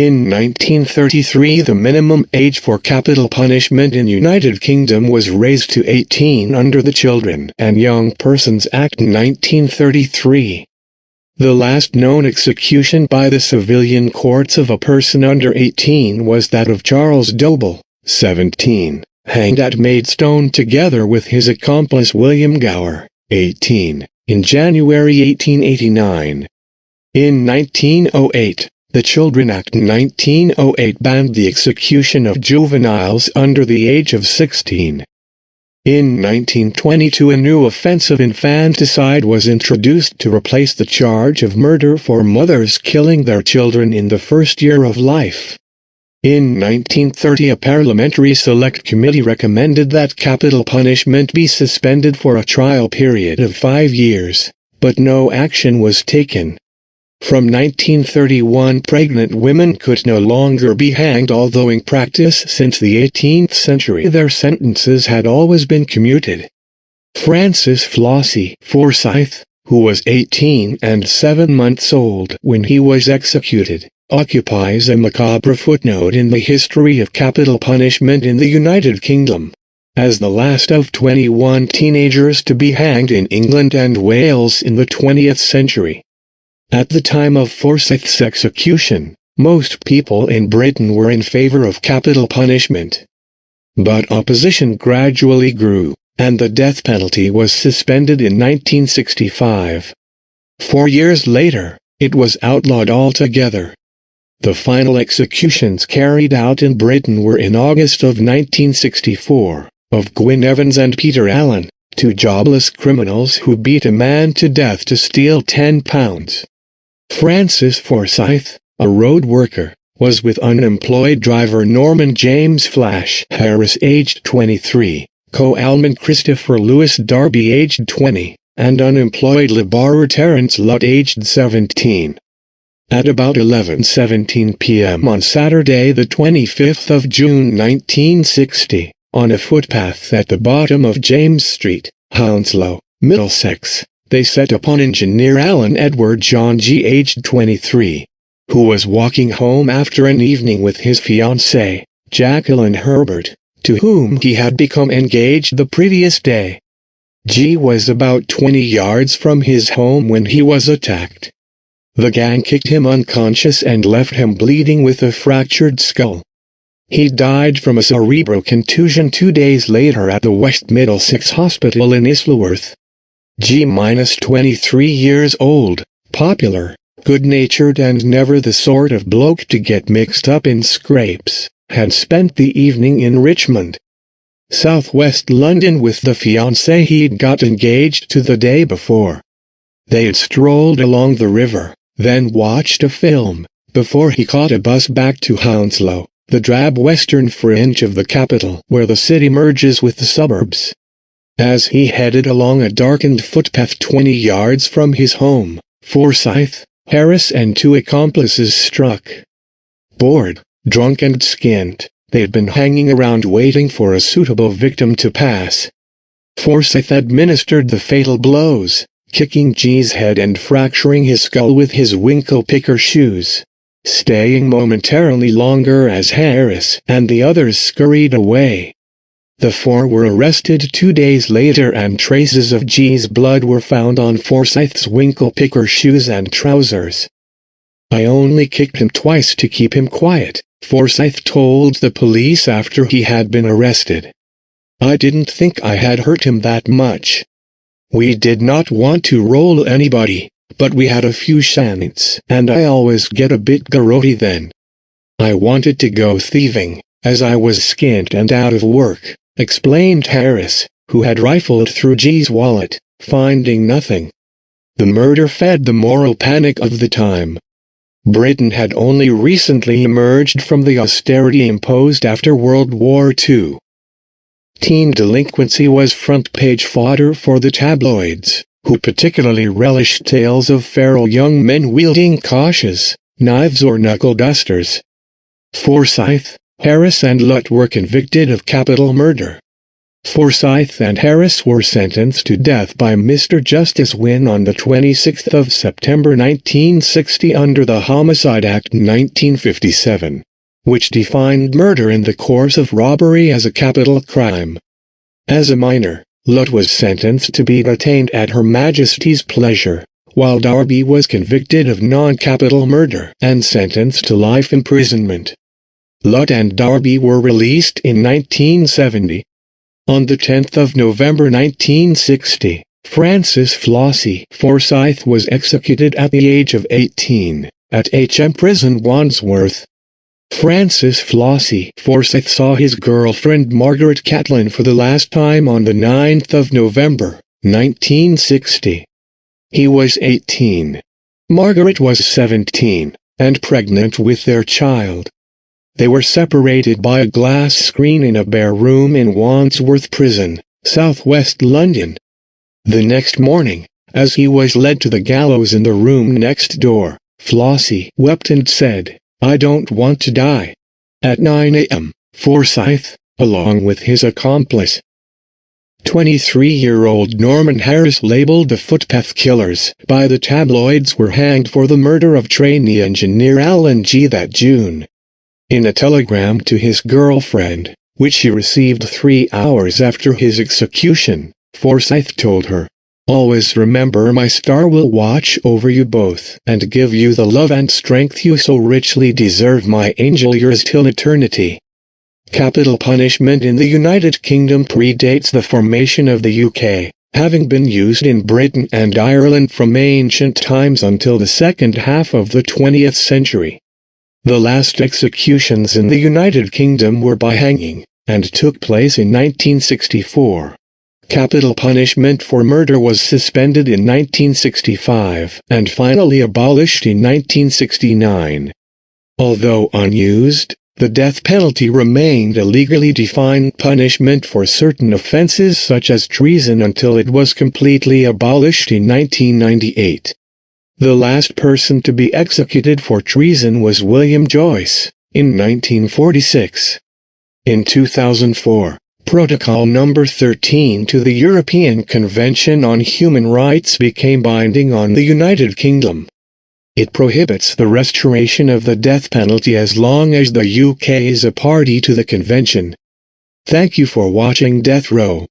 In 1933, the minimum age for capital punishment in United Kingdom was raised to 18 under the Children and Young Persons Act 1933. The last known execution by the civilian courts of a person under 18 was that of Charles Doble, 17, hanged at Maidstone together with his accomplice William Gower, 18, in January 1889. In 1908, the Children Act 1908 banned the execution of juveniles under the age of 16. In 1922, a new offense of infanticide was introduced to replace the charge of murder for mothers killing their children in the first year of life. In 1930, a parliamentary select committee recommended that capital punishment be suspended for a trial period of 5 years, but no action was taken. From 1931, pregnant women could no longer be hanged, although in practice since the 18th century their sentences had always been commuted. Francis Forsyth, who was 18 and 7 months old when he was executed, occupies a macabre footnote in the history of capital punishment in the United Kingdom, as the last of 21 teenagers to be hanged in England and Wales in the 20th century. At the time of Forsyth's execution, most people in Britain were in favor of capital punishment. But opposition gradually grew, and the death penalty was suspended in 1965. 4 years later, it was outlawed altogether. The final executions carried out in Britain were in August of 1964, of Gwyn Evans and Peter Allen, 2 jobless criminals who beat a man to death to steal £10. Francis Forsyth, a road worker, was with unemployed driver Norman James Flash Harris aged 23, co-alman Christopher Lewis Darby aged 20, and unemployed laborer Terence Lutt aged 17. At about 11:17 p.m. on Saturday the 25th of June 1960, on a footpath at the bottom of James Street, Hounslow, Middlesex, they set upon engineer Alan Edward John G. aged 23, who was walking home after an evening with his fiancée, Jacqueline Herbert, to whom he had become engaged the previous day. G was about 20 yards from his home when he was attacked. The gang kicked him unconscious and left him bleeding with a fractured skull. He died from a cerebral contusion 2 days later at the West Middlesex Hospital in Isleworth. G-23 years old, popular, good-natured and never the sort of bloke to get mixed up in scrapes, had spent the evening in Richmond, southwest London with the fiancée he'd got engaged to the day before. They had strolled along the river, then watched a film, before he caught a bus back to Hounslow, the drab western fringe of the capital where the city merges with the suburbs. As he headed along a darkened footpath 20 yards from his home, Forsyth, Harris and 2 accomplices struck. Bored, drunk and skint, they had been hanging around waiting for a suitable victim to pass. Forsyth administered the fatal blows, kicking G's head and fracturing his skull with his winkle-picker shoes, staying momentarily longer as Harris and the others scurried away. The 4 were arrested 2 days later and traces of G's blood were found on Forsyth's winkle-picker shoes and trousers. "I only kicked him twice to keep him quiet," Forsyth told the police after he had been arrested. "I didn't think I had hurt him that much. We did not want to roll anybody, but we had a few shants and I always get a bit garroty then. I wanted to go thieving, as I was skint and out of work," explained Harris, who had rifled through G's wallet, finding nothing. The murder fed the moral panic of the time. Britain had only recently emerged from the austerity imposed after World War II. Teen delinquency was front-page fodder for the tabloids, who particularly relished tales of feral young men wielding cautious, knives or knuckle-dusters. Forsyth, Harris and Lutt were convicted of capital murder. Forsyth and Harris were sentenced to death by Mr. Justice Wynne on the 26th of September 1960 under the Homicide Act 1957, which defined murder in the course of robbery as a capital crime. As a minor, Lutt was sentenced to be detained at Her Majesty's pleasure, while Darby was convicted of non-capital murder and sentenced to life imprisonment. Lutt and Darby were released in 1970. On the 10th of November 1960, Francis Forsyth was executed at the age of 18, at HM Prison Wandsworth. Francis Forsyth saw his girlfriend Margaret Catlin for the last time on the 9th of November, 1960. He was 18. Margaret was 17, and pregnant with their child. They were separated by a glass screen in a bare room in Wandsworth Prison, southwest London. The next morning, as he was led to the gallows in the room next door, Flossie wept and said, "I don't want to die." At 9 a.m., Forsyth, along with his accomplice, 23-year-old Norman Harris, labeled the Footpath Killers by the tabloids, were hanged for the murder of trainee engineer Alan G. that June. In a telegram to his girlfriend, which he received 3 hours after his execution, Forsyth told her, "Always remember, my star will watch over you both and give you the love and strength you so richly deserve, my angel, yours till eternity." Capital punishment in the United Kingdom predates the formation of the UK, having been used in Britain and Ireland from ancient times until the second half of the 20th century. The last executions in the United Kingdom were by hanging, and took place in 1964. Capital punishment for murder was suspended in 1965 and finally abolished in 1969. Although unused, the death penalty remained a legally defined punishment for certain offenses such as treason until it was completely abolished in 1998. The last person to be executed for treason was William Joyce, in 1946. In 2004, Protocol No. 13 to the European Convention on Human Rights became binding on the United Kingdom. It prohibits the restoration of the death penalty as long as the UK is a party to the convention. Thank you for watching Death Row.